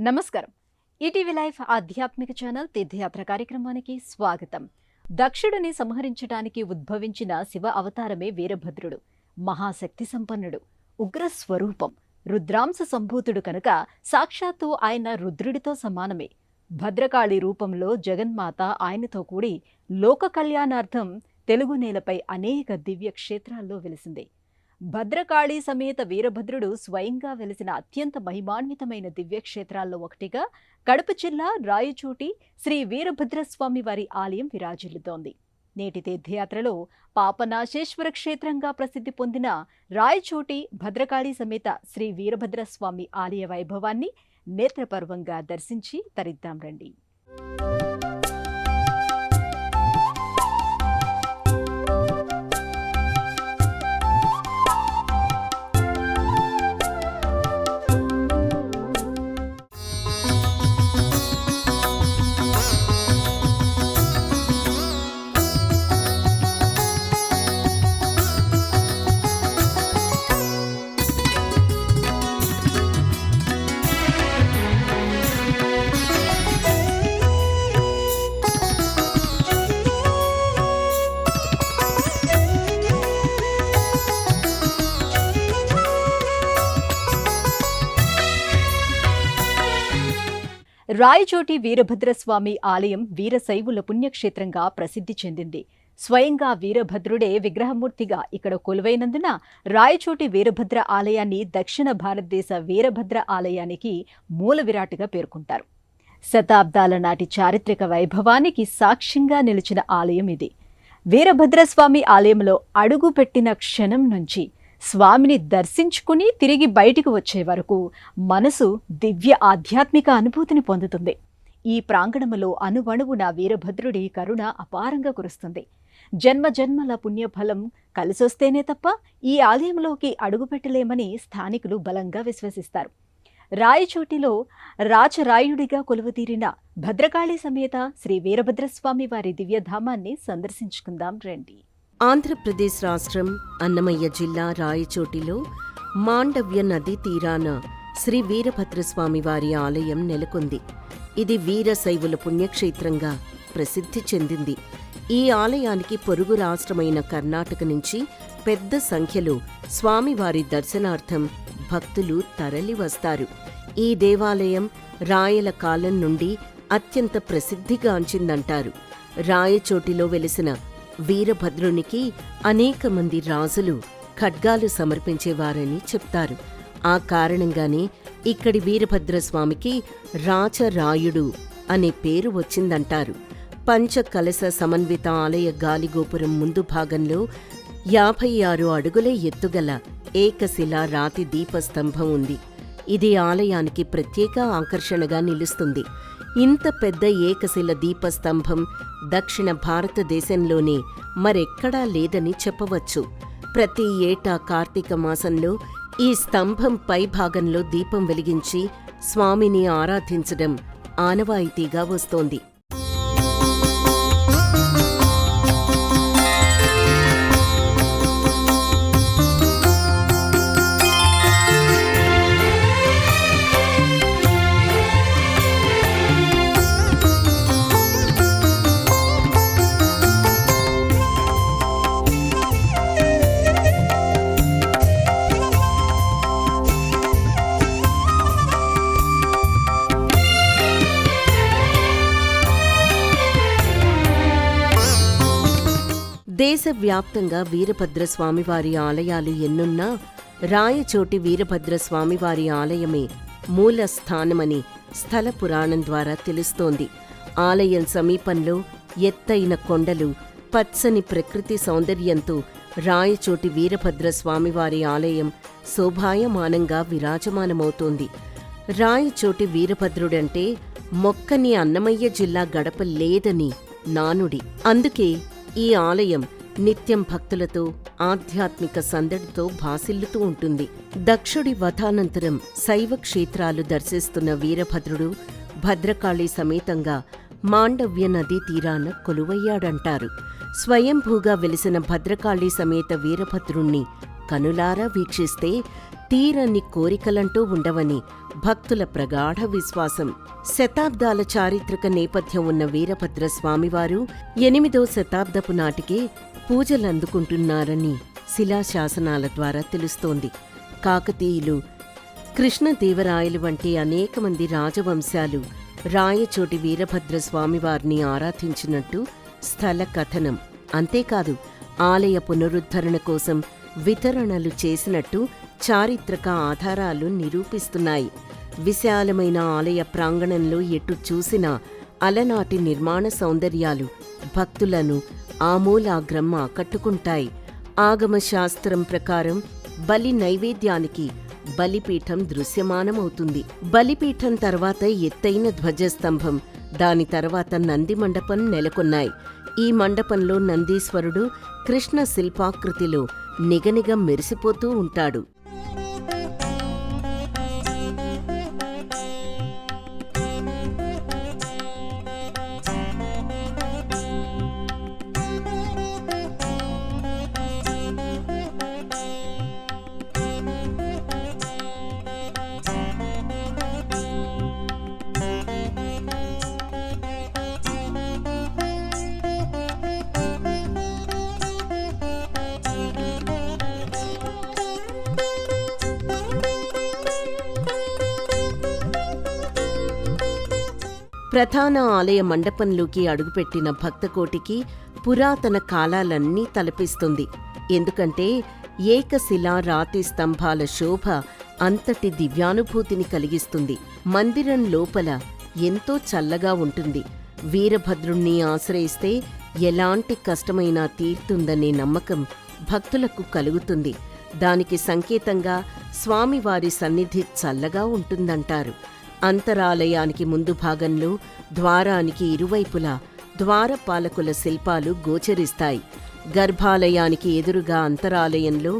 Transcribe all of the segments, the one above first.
నమస్కారం. ETV life ఆధ్యాత్మిక channel తీర్థయాత్ర కార్యక్రమానికి స్వాగతం. దక్షుడిని సంహరించడానికి ఉద్భవించిన శివ అవతారమే వీరభద్రుడు. మహాశక్తి సంపన్నుడు, ఉగ్ర స్వరూపం, రుద్రాంశ సంభూతుడు కనుక సాక్షాత్తు ఆయన రుద్రుడితో సమానమే. భద్రకాళి రూపంలో జగన్మాత ఆయనతో కూడి లోక కళ్యాణార్థం తెలుగు నేలపై అనేక దివ్య క్షేత్రాల్లో వెలిసింది. భద్రకాళి సమేత వీరభద్రుడు స్వయంగా వెలిసిన అత్యంత మహిమాన్వితమైన దివ్యక్షేత్రాల్లో ఒకటిగా కడప జిల్లా రాయచోటి శ్రీ వీరభద్రస్వామి వారి ఆలయం విరాజిల్లుతోంది. నేటి తీర్థయాత్రలో పాపనాశేశ్వర క్షేత్రంగా ప్రసిద్ధి పొందిన రాయచోటి భద్రకాళి సమేత శ్రీ వీరభద్రస్వామి ఆలయ వైభవాన్ని నేత్రపర్వంగా దర్శించి తరిద్దాం రండి. రాయచోటి వీరభద్రస్వామి ఆలయం వీరశైవుల పుణ్యక్షేత్రంగా ప్రసిద్ధి చెందింది. స్వయంగా వీరభద్రుడే విగ్రహమూర్తిగా ఇక్కడ కొలువైనందున రాయచోటి వీరభద్ర ఆలయాన్ని దక్షిణ భారతదేశ వీరభద్ర ఆలయానికి మూల విరాటుగా పేర్కొంటారు. శతాబ్దాల నాటి చారిత్రక వైభవానికి సాక్ష్యంగా నిలిచిన ఆలయం ఇది. వీరభద్రస్వామి ఆలయంలో అడుగు పెట్టిన క్షణం నుంచి స్వామిని దర్శించుకుని తిరిగి బయటికి వచ్చే వరకు మనసు దివ్య ఆధ్యాత్మిక అనుభూతిని పొందుతుంది. ఈ ప్రాంగణములో అణువణువున వీరభద్రుడి కరుణ అపారంగా కురుస్తుంది. జన్మ జన్మల పుణ్యఫలం కలిసొస్తేనే తప్ప ఈ ఆలయంలోకి అడుగుపెట్టలేమని స్థానికులు బలంగా విశ్వసిస్తారు. రాయచోటిలో రాచరాయుడిగా కొలువుతీరిన భద్రకాళి సమేత శ్రీ వీరభద్రస్వామి వారి దివ్యధామాన్ని సందర్శించుకుందాం రండి. ఆంధ్రప్రదేశ్ రాష్ట్రం అన్నమయ్య జిల్లా రాయచోటిలో మాండవ్య నదీ తీరాన శ్రీ వీరభద్రస్వామి వారి ఆలయం నెలకొంది. ఇది వీరశైవుల పుణ్యక్షేత్రంగా ప్రసిద్ధి చెందింది. ఈ ఆలయానికి పొరుగు రాష్ట్రమైన కర్ణాటక నుంచి పెద్ద సంఖ్యలో స్వామివారి దర్శనార్థం భక్తులు తరలివస్తారు. ఈ దేవాలయం రాయల కాలం నుండి అత్యంత ప్రసిద్ధిగాంచిందంటారు. రాయచోటిలో వెలిసిన వీరభద్రునికి అనేక మంది రాజులు ఖడ్గాలు సమర్పించేవారని చెప్తారు. ఆ కారణంగానే ఇక్కడి వీరభద్రస్వామికి రాచరాయుడు అనే పేరు వచ్చిందంటారు. పంచకలశ సమన్విత ఆలయ గాలిగోపురం ముందు భాగంలో 56 అడుగుల ఎత్తుగల ఏకశిలా రాతి దీపస్తంభం ఉంది. ఇది ఆలయానికి ప్రత్యేక ఆకర్షణగా నిలుస్తుంది. ఇంత పెద్ద ఏకశిల దీపస్తంభం దక్షిణ భారతదేశంలోనే మరెక్కడా లేదని చెప్పవచ్చు. ప్రతి ఏటా కార్తీక మాసంలో ఈ స్తంభం పైభాగంలో దీపం వెలిగించి స్వామిని ఆరాధించడం ఆనవాయితీగా వస్తోంది. దేశవ్యాప్తంగా వీరభద్రస్వామివారి ఆలయాలు ఎన్నున్నా రాయచోటి వీరభద్రస్వామివారి ఆలయమే మూల స్థానమని స్థల పురాణం ద్వారా తెలుస్తోంది. ఆలయం సమీపంలో ఎత్తైన కొండలు, పచ్చని ప్రకృతి సౌందర్యంతో రాయచోటి వీరభద్రస్వామివారి ఆలయం శోభాయమానంగా విరాజమానమవుతోంది. రాయచోటి వీరభద్రుడంటే మొక్కని అన్నమయ్య జిల్లా గడప లేదని నానుడి. అందుకే ఈ ఆలయం నిత్యం భక్తులతో ఆధ్యాత్మిక సందడితో భాసిల్లుతూ ఉంటుంది. దక్షుడి వధానంతరం శైవ క్షేత్రాలు దర్శిస్తున్న వీరభద్రుడు భద్రకాళి సమేతంగా మాండవ్య నదీ తీరాన కొలువయ్యాడంటారు. స్వయంభూగా వెలిసిన భద్రకాళి సమేత వీరభద్రుణ్ణి కనులారా వీక్షిస్తే తీరని కోరికలంటూ ఉండవని భక్తుల ప్రగాఢ విశ్వాసం. శతాబ్దాల చారిత్రక నేపథ్యం ఉన్న వీరభద్ర స్వామివారు 8వ శతాబ్దపు నాటికే పూజలందుకుంటున్నారని శిలాశాసనాల ద్వారా తెలుస్తోంది. కాకతీయులు, కృష్ణదేవరాయలు వంటి అనేక మంది రాజవంశాలు రాయచోటి వీరభద్ర స్వామివారిని ఆరాధించినట్టు స్థల కథనం. అంతేకాదు, ఆలయ పునరుద్ధరణ కోసం వితరణలు చేసినట్టు చారిత్రక ఆధారాలు నిరూపిస్తున్నాయి. విశాలమైన ఆలయ ప్రాంగణంలో ఎటు చూసినా అలనాటి నిర్మాణ సౌందర్యాలు భక్తులను ఆమూలాగ్రం ఆకట్టుకుంటాయి. ఆగమ శాస్త్రం ప్రకారం బలి నైవేద్యానికి బలిపీఠం దృశ్యమానమవుతుంది. బలిపీఠం తర్వాత ఎత్తైన ధ్వజస్తంభం, దాని తర్వాత నంది మండపం నెలకొన్నాయి. ఈ మండపంలో నందీశ్వరుడు కృష్ణ శిల్పాకృతిలో నిగనిగ మెరిసిపోతూ ఉంటాడు. ప్రధాన ఆలయ మండపంలోకి అడుగుపెట్టిన భక్తకోటికి పురాతన కాలాలన్నీ తలపిస్తుంది. ఎందుకంటే ఏకశిలా రాతి స్తంభాల శోభ అంతటి దివ్యానుభూతిని కలిగిస్తుంది. మందిరం లోపల ఎంతో చల్లగా ఉంటుంది. వీరభద్రుణ్ణి ఆశ్రయిస్తే ఎలాంటి కష్టమైనా తీరుతుందనే నమ్మకం భక్తులకు కలుగుతుంది. దానికి సంకేతంగా స్వామివారి సన్నిధి చల్లగా ఉంటుందంటారు. అంతరాలయానికి ముందు భాగంలో ద్వారానికి ఇరువైపులా ద్వారపాలకుల శిల్పాలు గోచరిస్తాయి. గర్భాలయానికి ఎదురుగా అంతరాలయంలో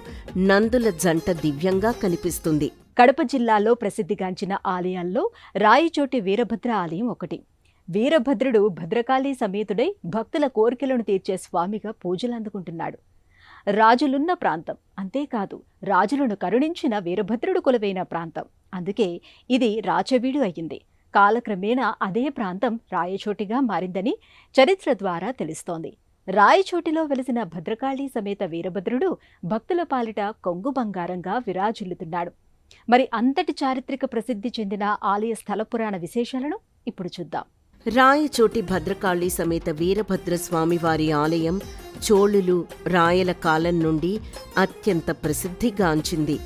నందుల జంట దివ్యంగా కనిపిస్తుంది. కడప జిల్లాలో ప్రసిద్ధిగాంచిన ఆలయాల్లో రాయచోటి వీరభద్ర ఆలయం ఒకటి. వీరభద్రుడు భద్రకాళీ సమేతుడై భక్తుల కోరికలను తీర్చే స్వామిగా పూజలందుకుంటున్నాడు. రాజులున్న ప్రాంతం, అంతేకాదు రాజులను కరుణించిన వీరభద్రుడు కొలువైన ప్రాంతం. అందుకే ఇది రాచవీడు అయ్యింది. కాలక్రమేణా అదే ప్రాంతం రాయచోటిగా మారిందని చరిత్ర ద్వారా తెలుస్తోంది. రాయచోటిలో వెలిసిన భద్రకాళీ సమేత వీరభద్రుడు భక్తుల పాలిట కొంగు బంగారంగా విరాజిల్లుతున్నాడు. మరి అంతటి చారిత్రక ప్రసిద్ధి చెందిన ఆలయ స్థల పురాణ విశేషాలను ఇప్పుడు చూద్దాం. రాయచోటి భద్రకాళీ సమేత వీరభద్ర స్వామివారి ఆలయం చోళులు, రాయల కాలం నుండి అత్యంత ప్రసిద్ధిగాంచింది.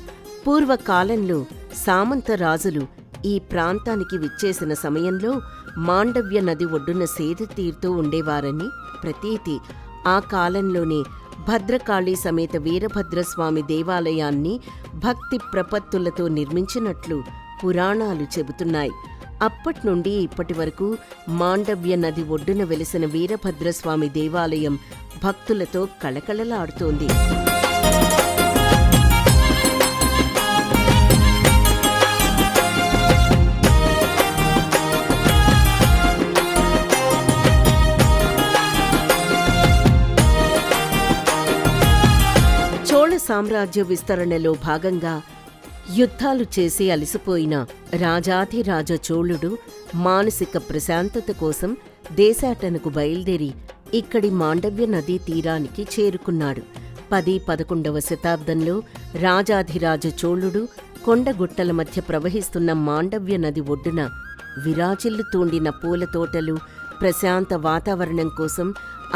పూర్వకాలంలో సామంత రాజులు ఈ ప్రాంతానికి విచ్చేసిన సమయంలో మాండవ్య నది ఒడ్డున సేద తీరుతూ ఉండేవారని ప్రతీతి. ఆ కాలంలోనే భద్రకాళీ సమేత వీరభద్రస్వామి దేవాలయాన్ని భక్తి ప్రపత్తులతో నిర్మించినట్లు పురాణాలు చెబుతున్నాయి. అప్పట్నుండి ఇప్పటి వరకు మాండవ్య నది ఒడ్డున వెలిసిన వీరభద్రస్వామి దేవాలయం భక్తులతో కళకళలాడుతోంది. చోళ సామ్రాజ్య విస్తరణలో భాగంగా యుద్ధాలు చేసి అలసిపోయిన రాజాధిరాజ చోళుడు మానసిక ప్రశాంతత కోసం దేశాటనకు బయలుదేరి ఇక్కడి మాండవ్య నదీ తీరానికి చేరుకున్నాడు. 10-11వ శతాబ్దంలో రాజాధిరాజ చోళుడు కొండగుట్టల మధ్య ప్రవహిస్తున్న మాండవ్య నది ఒడ్డున విరాజిల్లుతూండిన పూల తోటలు, ప్రశాంత వాతావరణం కోసం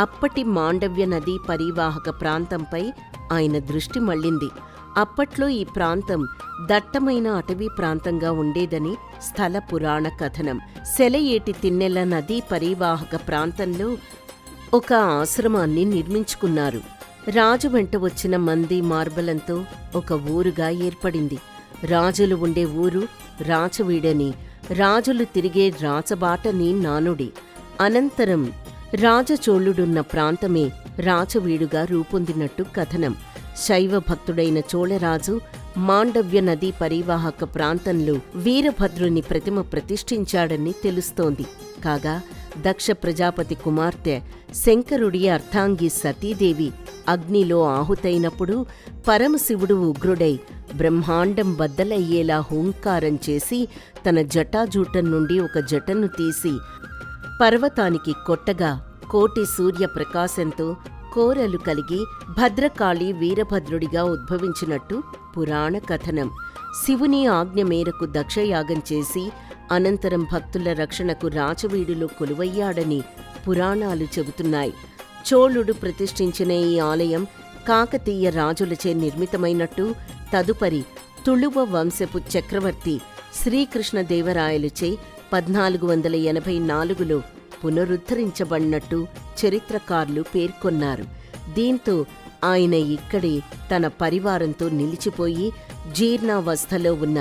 అప్పటి మాండవ్య నదీ పరీవాహక ప్రాంతంపై ఆయన దృష్టి మళ్లింది. అప్పట్లో ఈ ప్రాంతం దట్టమైన అటవీ ప్రాంతంగా ఉండేదని స్థల పురాణ కథనం. సెలయేటి తిన్నెల నదీ పరీవాహక ప్రాంతంలో ఒక ఆశ్రమాన్ని నిర్మించుకున్నారు. రాజు వెంట వచ్చిన మంది మార్బలంతో ఒక ఊరుగా ఏర్పడింది. రాజులు ఉండే ఊరు రాచవీడని, రాజులు తిరిగే రాచబాటని నానుడి. అనంతరం రాజచోళుడున్న ప్రాంతమే రాచవీడుగా రూపొందినట్టు కథనం. శైవ భక్తుడైన చోళరాజు మాండవ్య నదీ పరీవాహక ప్రాంతంలో వీరభద్రుని ప్రతిమ ప్రతిష్ఠించాడని తెలుస్తోంది. కాగా దక్ష ప్రజాపతి కుమార్తె శంకరుడి అర్ధాంగి సతీదేవి అగ్నిలో ఆహుతైనప్పుడు పరమశివుడు ఉగ్రుడై బ్రహ్మాండం బద్దలయ్యేలా హూంకారం చేసి తన జటాజూటం నుండి ఒక జటను తీసి పర్వతానికి కొట్టగా కోటి సూర్య ప్రకాశంతో కోరలు కలిగి భద్రకాళి వీరభద్రుడిగా ఉద్భవించినట్టు పురాణ కథనం. శివుని ఆజ్ఞ మేరకు దక్షయాగం చేసి అనంతరం భక్తుల రక్షణకు రాచవీడులో కొలువయ్యాడని పురాణాలు చెబుతున్నాయి. చోళుడు ప్రతిష్ఠించిన ఈ ఆలయం కాకతీయ రాజులచే నిర్మితమైనట్టు తదుపరి తుళువ వంశపు చక్రవర్తి శ్రీకృష్ణదేవరాయలుచే 1484లో పునరుద్ధరించబడినట్టు చరిత్రకారులు పేర్కొన్నారు. దీంతో ఆయన ఇక్కడే తన పరివారంతో నిలిచిపోయి జీర్ణావస్థలో ఉన్న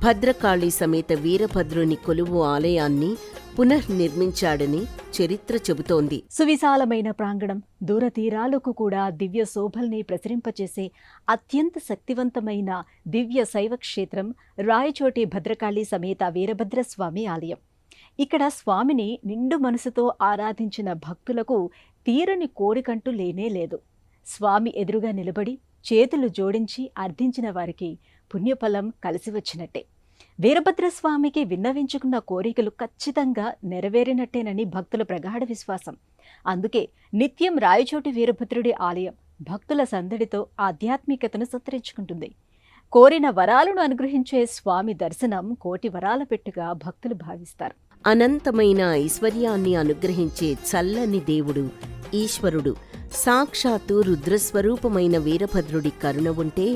భద్రకాళి సమేత వీరభద్రుని కొలువు ఆలయాన్ని పునర్నిర్మించాడని చరిత్ర చెబుతోంది. సువిశాలమైన ప్రాంగణం, దూరతీరాలకు కూడా దివ్య శోభల్ని ప్రసరింపచేసే అత్యంత శక్తివంతమైన దివ్య శైవక్షేత్రం రాయచోటి భద్రకాళి సమేత వీరభద్రస్వామి ఆలయం. ఇక్కడ స్వామిని నిండు మనసుతో ఆరాధించిన భక్తులకు తీరని కోరికంటూ లేనే లేదు. స్వామి ఎదురుగా నిలబడి చేతులు జోడించి అర్థించిన వారికి పుణ్యఫలం కలిసి వచ్చినట్టే. వీరభద్రస్వామికి విన్నవించుకున్న కోరికలు ఖచ్చితంగా నెరవేరినట్టేనని భక్తుల ప్రగాఢ విశ్వాసం. అందుకే నిత్యం రాయచోటి వీరభద్రుడి ఆలయం భక్తుల సందడితో ఆధ్యాత్మికతను సంతరించుకుంటుంది. కోరిన వరాలను అనుగ్రహించే స్వామి దర్శనం కోటి వరాల పెట్టుగా భక్తులు భావిస్తారు. అనంతమైన ఐశ్వర్యాన్ని అనుగ్రహించే చల్లని దేవుడు ఈశ్వరుడు. సాక్షాత్తు రుద్రస్వరూపమైన వీరభద్రుడి కరుణ ఉంటే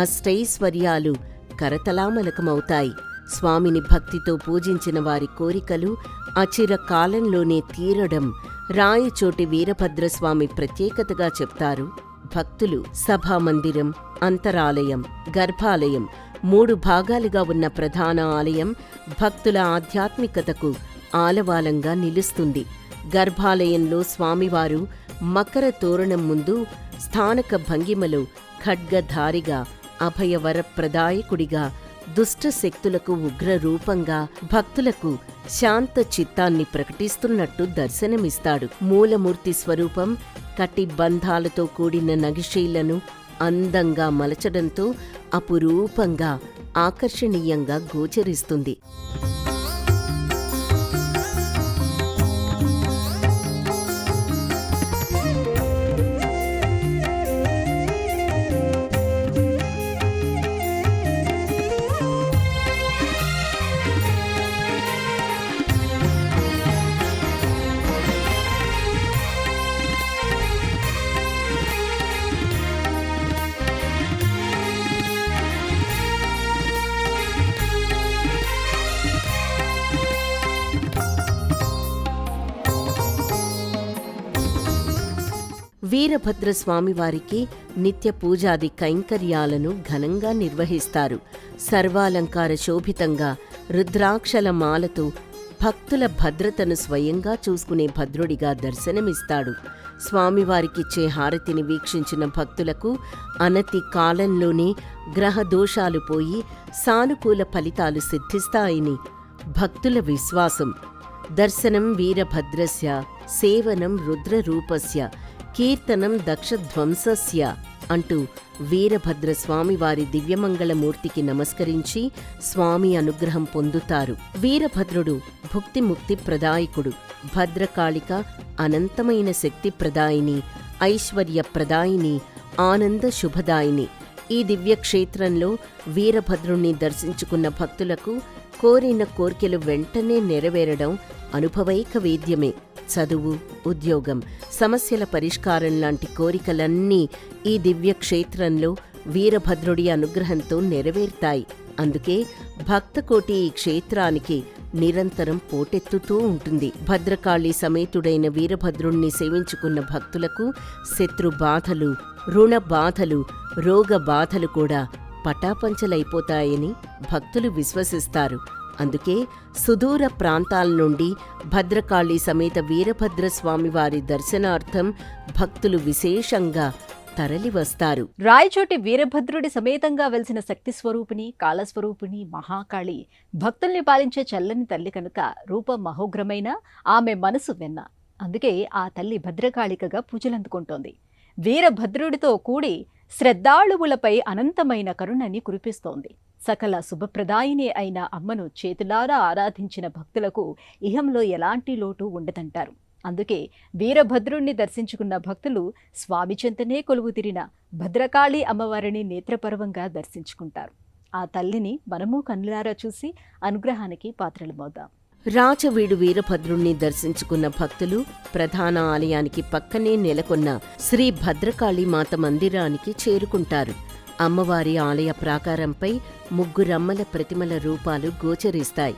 అష్టైశ్వర్యాలు కరతలామలకమవుతాయి. స్వామిని భక్తితో పూజించిన వారి కోరికలు అచిర కాలంలోనే తీరడం రాయచోటి వీరభద్రస్వామి ప్రత్యేకతగా చెప్తారు భక్తులు. సభామందిరం, అంతరాలయం, గర్భాలయం 3 భాగాలుగా ఉన్న ప్రధాన ఆలయం భక్తుల ఆధ్యాత్మికతకు ఆలవాలంగా నిలుస్తుంది. గర్భాలయంలో స్వామివారు మకర తోరణం ముందు స్థానక భంగిమలో ఖడ్గధారిగా, అభయవరప్రదాయకుడిగా, దుష్ట శక్తులకు ఉగ్రరూపంగా, భక్తులకు శాంత చిత్తాన్ని ప్రకటిస్తున్నట్టు దర్శనమిస్తాడు. మూలమూర్తి స్వరూపం కటి బంధాలతో కూడిన నగిశీలను అందంగా మలచడంతో అపురూపంగా, ఆకర్షణీయంగా గోచరిస్తుంది. వీరభద్రస్వామివారికి నిత్య పూజాది కైంకర్యాలను ఘనంగా నిర్వహిస్తారు. సర్వాలంకార శోభితంగా రుద్రాక్షల మాలతో భక్తుల భద్రతను స్వయంగా చూసుకునే భద్రుడిగా దర్శనమిస్తాడు. స్వామివారికిచ్చే హారతిని వీక్షించిన భక్తులకు అనతి కాలంలోనే గ్రహదోషాలు పోయి సానుకూల ఫలితాలు సిద్ధిస్తాయని భక్తుల విశ్వాసం. దర్శనం వీరభద్రస్య, సేవనం రుద్రరూపస్య, కీర్తనం దక్షధ్వంసస్య అంటూ వీరభద్రస్వామివారి దివ్యమంగళమూర్తికి నమస్కరించి స్వామి అనుగ్రహం పొందుతారు. వీరభద్రుడు భుక్తిముక్తి ప్రదాయకుడు. భద్రకాళిక అనంతమైన శక్తి ప్రదాయిని, ఐశ్వర్య ప్రదాయిని, ఆనంద శుభదాయిని. ఈ దివ్యక్షేత్రంలో వీరభద్రుణ్ణి దర్శించుకున్న భక్తులకు కోరిన కోర్కెలు వెంటనే నెరవేరడం అనుభవైక వేద్యమే. చదువు, ఉద్యోగం, సమస్యల పరిష్కారం లాంటి కోరికలన్నీ ఈ దివ్యక్షేత్రంలో వీరభద్రుడి అనుగ్రహంతో నెరవేరుతాయి. అందుకే భక్తకోటి ఈ క్షేత్రానికి నిరంతరం పోటెత్తుతూ ఉంటుంది. భద్రకాళి సమేతుడైన వీరభద్రుణ్ణి సేవించుకున్న భక్తులకు శత్రు బాధలు, రుణ బాధలు, రోగ బాధలు కూడా పటాపంచలైపోతాయని భక్తులు విశ్వసిస్తారు. అందుకే సుదూర ప్రాంతాల నుండి భద్రకాళి సమేత వీరభద్రస్వామివారి దర్శనార్థం భక్తులు విశేషంగా తరలివస్తారు. రాయచోటి వీరభద్రుడి సమేతంగా వెలిసిన శక్తి స్వరూపిణి, కాలస్వరూపిణి మహాకాళి భక్తుల్ని పాలించే చల్లని తల్లి కనుక రూపం మహోగ్రమైన ఆమె మనసు వెన్న. అందుకే ఆ తల్లి భద్రకాళికగా పూజలందుకుంటోంది. వీరభద్రుడితో కూడి శ్రద్ధాళువులపై అనంతమైన కరుణని కురిపిస్తోంది. సకల శుభప్రదాయిని అయిన అమ్మను చేతులారా ఆరాధించిన భక్తులకు ఇహంలో ఎలాంటి లోటు ఉండదంటారు. అందుకే వీరభద్రుణ్ణి దర్శించుకున్న భక్తులు స్వామి చెంతనే కొలువుతీరిన భద్రకాళి అమ్మవారిని నేత్రపర్వంగా దర్శించుకుంటారు. ఆ తల్లిని మనము కన్నులారా చూసి అనుగ్రహానికి పాత్రలమవుదాం. రాచవీడు వీరభద్రుణ్ణి దర్శించుకున్న భక్తులు ప్రధాన ఆలయానికి పక్కనే నెలకొన్న శ్రీ భద్రకాళి మాత మందిరానికి చేరుకుంటారు. అమ్మవారి ఆలయ ప్రాకారంపై ముగ్గురమ్మల ప్రతిమల రూపాలు గోచరిస్తాయి.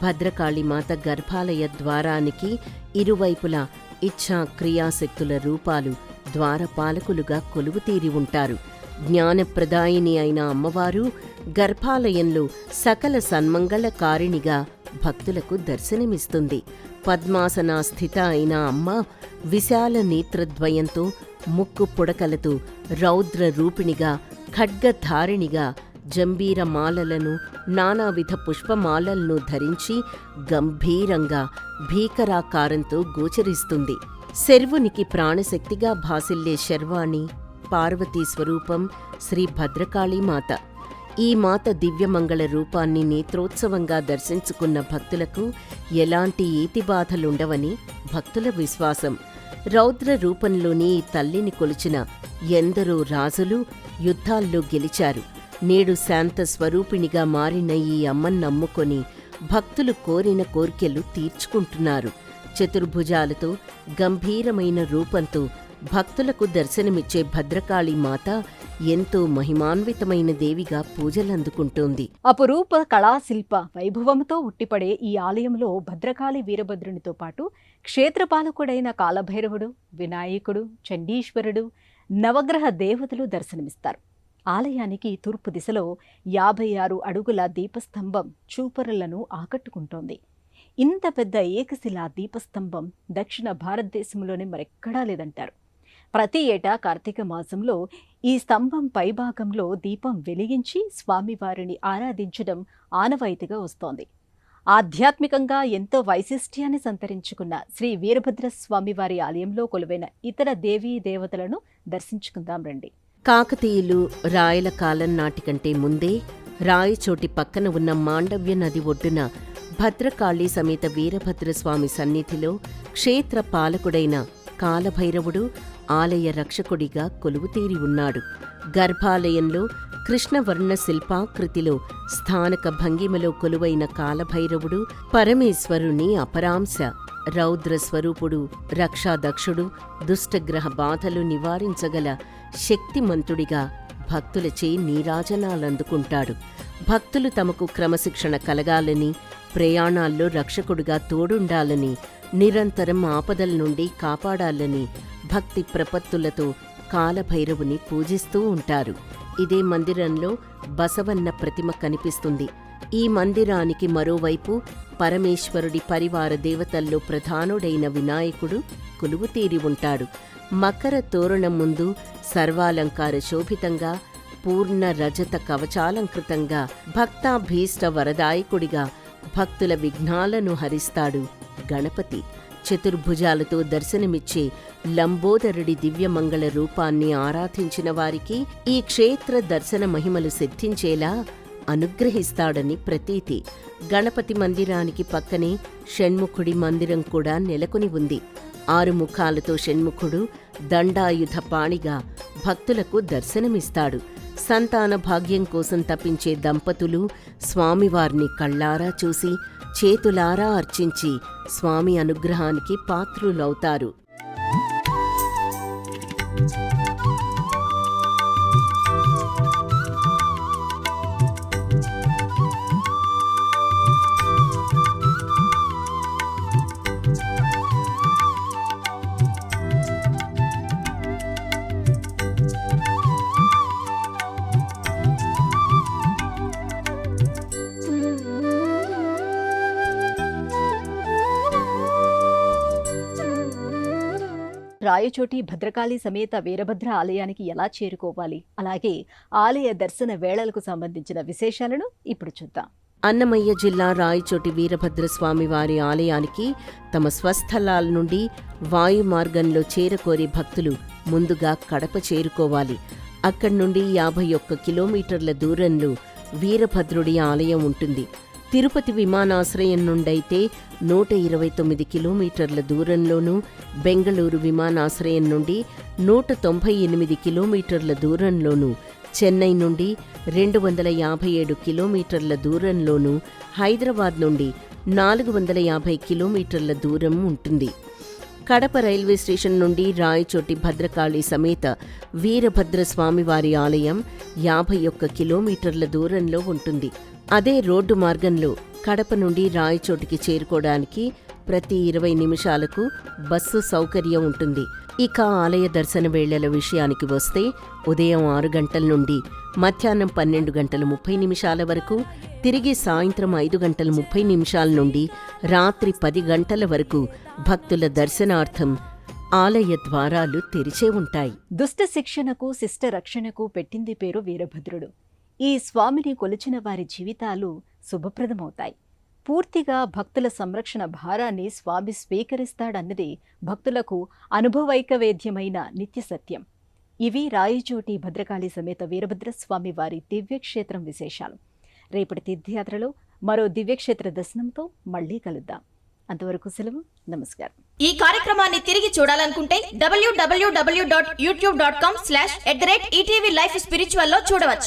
భద్రకాళిమాత గర్భాలయ ద్వారానికి ఇరువైపులా ఇచ్ఛా క్రియాశక్తుల రూపాలు ద్వారపాలకులుగా కొలువుతీరి ఉంటారు. జ్ఞానప్రదాయిని అయిన అమ్మవారు గర్భాలయంలో సకల సన్మంగళకారిణిగా భక్తులకు దర్శనమిస్తుంది. పద్మాసనా స్థిత అయిన అమ్మ విశాల నేత్రద్వయంతో, ముక్కు పుడకలతో, రౌద్ర రూపిణిగా, ఖడ్గధారిణిగా, జంబీర మాలలను, నానావిధ పుష్పమాలలను ధరించి గంభీరంగా భీకరాకారంతో గోచరిస్తుంది. శర్వునికి ప్రాణశక్తిగా భాసిల్లే శర్వాణి పార్వతీ స్వరూపం శ్రీ భద్రకాళీమాత. ఈ మాత దివ్యమంగళ రూపాన్ని నేత్రోత్సవంగా దర్శించుకున్న భక్తులకు ఎలాంటి ఈతిబాధలుండవని భక్తుల విశ్వాసం. రౌద్ర రూపంలోని ఈ తల్లిని కొలిచిన ఎందరో రాజులు యుద్ధాల్లో గెలిచారు. నేడు శాంత స్వరూపిణిగా మారిన ఈ అమ్మను నమ్ముకొని భక్తులు కోరిన కోర్కెలు తీర్చుకుంటున్నారు. చతుర్భుజాలతో, గంభీరమైన రూపంతో భక్తులకు దర్శనమిచ్చే భద్రకాళి మాత ఎంతో మహిమాన్వితమైన దేవిగా పూజలందుకుంటోంది. అపురూప కళాశిల్ప వైభవంతో ఉట్టిపడే ఈ ఆలయంలో భద్రకాళి వీరభద్రునితో పాటు క్షేత్రపాలకుడైన కాలభైరవుడు, వినాయకుడు, చండీశ్వరుడు, నవగ్రహ దేవతలు దర్శనమిస్తారు. ఆలయానికి తూర్పు దిశలో 56 అడుగుల దీపస్తంభం చూపరులను ఆకట్టుకుంటోంది. ఇంత పెద్ద ఏకశిలా దీపస్తంభం దక్షిణ భారతదేశంలోనే మరెక్కడా లేదంటారు. ప్రతి ఏటా కార్తీక మాసంలో ఈ స్తంభం పైభాగంలో దీపం వెలిగించి స్వామివారిని ఆరాధించడం ఆనవాయితీగా వస్తోంది. ఆధ్యాత్మికంగా ఎంతో వైశిష్ట్యాన్ని సంతరించుకున్న శ్రీ వీరభద్ర స్వామివారి ఆలయంలో కొలువైన ఇతర దేవీ దేవతలను దర్శించుకుందాం రండి. కాకతీయులు రాయల కాలం నాటికంటే ముందే రాయచోటి పక్కన ఉన్న మాండవ్య నది ఒడ్డున భద్రకాళి సమేత వీరభద్రస్వామి సన్నిధిలో క్షేత్ర పాలకుడైన కాలభైరవుడు ఆలయ రక్షకుడిగా కొలువుతీరి ఉన్నాడు. గర్భాలయంలో కృష్ణవర్ణ శిల్పాకృతిలో స్థానక భంగిమలో కొలువైన కాలభైరవుడు పరమేశ్వరుని అపరాంశ. రౌద్ర స్వరూపుడు, రక్షాదక్షుడు, దుష్టగ్రహ బాధలు నివారించగల శక్తిమంతుడిగా భక్తులచే నీరాజనాలందుకుంటాడు. భక్తులు తమకు క్రమశిక్షణ కలగాలని, ప్రయాణాల్లో రక్షకుడుగా తోడుండాలని, నిరంతరం ఆపదల నుండి కాపాడాలని భక్తి ప్రపత్తులతో కాలభైరవుని పూజిస్తూ ఉంటారు. ఇదే మందిరంలో బసవన్న ప్రతిమ కనిపిస్తుంది. ఈ మందిరానికి మరోవైపు పరమేశ్వరుడి పరివార దేవతల్లో ప్రధానుడైన వినాయకుడు కొలువుతీరి ఉంటాడు. మకర తోరణం ముందు సర్వాలంకార శోభితంగా, పూర్ణ రజత కవచాలంకృతంగా, భక్తాభీష్ట వరదాయకుడిగా భక్తుల విఘ్నాలను హరిస్తాడు గణపతి. చతుర్భుజాలతో దర్శనమిచ్చే లంబోదరుడి దివ్యమంగళ రూపాన్ని ఆరాధించిన వారికి ఈ క్షేత్ర దర్శన మహిమలు సిద్ధించేలా అనుగ్రహిస్తాడని ప్రతీతి. గణపతి మందిరానికి పక్కనే షణ్ముఖుడి మందిరం కూడా నెలకొని ఉంది. 6 ముఖాలతో షణ్ముఖుడు దండాయుధ పాణిగా భక్తులకు దర్శనమిస్తాడు. సంతాన భాగ్యం కోసం తపించే దంపతులు స్వామివారిని కళ్ళారా చూసి, చేతులారా అర్చించి స్వామి అనుగ్రహానికి పాత్రులవుతారు. రాయచోటి భద్రకాళి సమేత వీరభద్ర ఆలయానికి ఎలా చేరుకోవాలి, అలాగే ఆలయ దర్శన వేళలకు సంబంధించిన విశేషాలను ఇప్పుడు చూద్దాం. అన్నమయ్య జిల్లా రాయచోటి వీరభద్రస్వామివారి ఆలయానికి తమ స్వస్థలాల నుండి వాయు మార్గంలో చేరకోరే భక్తులు ముందుగా కడప చేరుకోవాలి. అక్కడి నుండి 51 కిలోమీటర్ల దూరంలో వీరభద్రుడి ఆలయం ఉంటుంది. తిరుపతి విమానాశ్రయం నుండైతే 129 కిలోమీటర్ల దూరంలోనూ, బెంగళూరు విమానాశ్రయం నుండి 198 కిలోమీటర్ల దూరంలోనూ, చెన్నై నుండి 257 కిలోమీటర్ల దూరంలోనూ, హైదరాబాద్ నుండి 450 కిలోమీటర్ల దూరం ఉంటుంది. కడప రైల్వే స్టేషన్ నుండి రాయచోటి భద్రకాళి సమేత వీరభద్రస్వామివారి ఆలయం 51 కిలోమీటర్ల దూరంలో ఉంటుంది. అదే రోడ్డు మార్గంలో కడప నుండి రాయచోటికి చేరుకోవడానికి ప్రతి 20 నిమిషాలకు బస్సు సౌకర్యం ఉంటుంది. ఇక ఆలయ దర్శన వేళల విషయానికి వస్తే ఉదయం 6 గంటల నుండి మధ్యాహ్నం 12:30 వరకు, తిరిగి సాయంత్రం 5:30 నుండి రాత్రి 10 వరకు భక్తుల దర్శనార్థం ఆలయ ద్వారాలు తెరిచే ఉంటాయి. దుష్ట శిక్షణకు శిష్ట రక్షణకు పెట్టింది పేరు వీరభద్రుడు. ఈ స్వామిని కొలిచిన వారి జీవితాలు శుభప్రదమవుతాయి. పూర్తిగా భక్తుల సంరక్షణ భారాన్ని స్వామి స్వీకరిస్తాడన్నది భక్తులకు అనుభవైకవేద్యమైన నిత్య సత్యం. ఇవి రాయచోటి భద్రకాళి సమేత వీరభద్రస్వామి వారి దివ్యక్షేత్రం విశేషాలు. రేపటి తీర్థయాత్రలో మరో దివ్యక్షేత్ర దర్శనంతో మళ్లీ కలుద్దాం. అంతవరకు సెలవు. నమస్కారం. ఈ కార్యక్రమాన్ని తిరిగి చూడాలనుకుంటే www.youtube.com/ETV Life Spiritual లో చూడవచ్చు.